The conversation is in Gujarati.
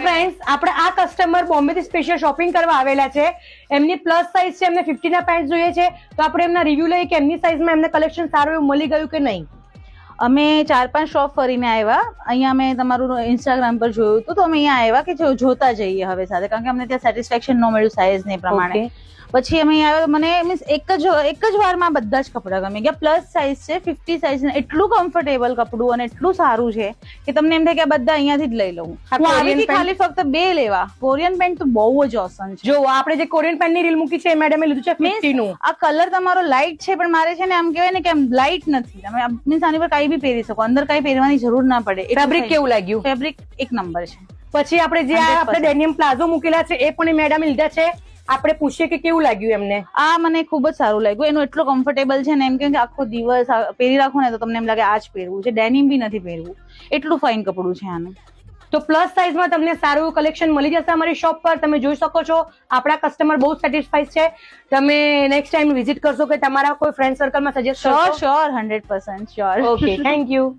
ફ્રેન્ડ્સ, આપણે આ કસ્ટમર બોમ્બે થી સ્પેશિયલ શોપિંગ કરવા આવેલા છે. એમની પ્લસ સાઇઝ છે, એમને 50 ના પેન્ટ જોઈએ છે. તો આપણે એમના રિવ્યુ લઈએ કે એમની સાઇઝમાં એમને કલેક્શન સારું એવું મળી ગયું કે નહીં. અમે 4-5 શોપ ફરીને આવ્યા. અહીંયા અમે તમારું ઇન્સ્ટાગ્રામ પર જોયું હતું, તો અમે અહીંયા આવ્યા કે જોતા જઈએ હવે સાથે, કારણ કે અમને ત્યાં સેટિસ્ફેક્શન ન મળ્યું સાઇઝ ને પ્રમાણે. પછી અમે આવ્યા, મને મીન્સ એક જ વારમાં બધા જ કપડા ગમી ગયા. પ્લસ સાઇઝ છે, 50 સાઇઝ, એટલું કમ્ફર્ટેબલ કપડું અને એટલું સારું છે કે તમને એમ થાય કે આ બધા અહીંયાથી જ લઈ લઉં. હું આવી હતી ખાલી ફક્ત 2 લેવા. કોરિયન પેન્ટ તો બહુ જ ઓસમ છે. જો આપણે જે કોરિયન પેન્ટ ની રીલ મૂકી છે, મેડમે લીધું છે 50 નું. આ કલર તમારો લાઇટ છે, પણ મારે છે ને આમ કહેવાય ને કે આમ લાઇટ નથી. તમે મીન્સ આની પર કઈ બી પહેરી શકો, અંદર કઈ પહેરવાની જરૂર ના પડે. ફેબ્રિક કેવું લાગ્યું? ફેબ્રિક એક નંબર છે. પછી આપણે જે આપણે ડેનિયમ પ્લાઝો મૂકેલા છે એ પણ મેડમે લીધા છે. આપણે પૂછીએ કે કેવું લાગ્યું એમને. આ મને ખૂબ જ સારું લાગ્યું. એનું એટલું કમ્ફર્ટેબલ છે ને, એમ કે આખો દિવસ પહેરી રાખો ને તો તમને એમ લાગે આ જ પહેરવું છે. ડેનિમ બી નથી પહેરવું, એટલું ફાઇન કપડું છે આનું. તો પ્લસ સાઇઝમાં તમને સારું એવું કલેક્શન મળી જશે અમારી શોપ પર. તમે જોઈ શકો છો આપણા કસ્ટમર બહુ સેટિસ્ફાઈડ છે. તમે નેક્સ્ટ ટાઈમ વિઝિટ કરશો કે તમારા કોઈ ફ્રેન્ડ સર્કલમાં સજેસ્ટ કરશો? Sure 100% sure. Okay, thank you.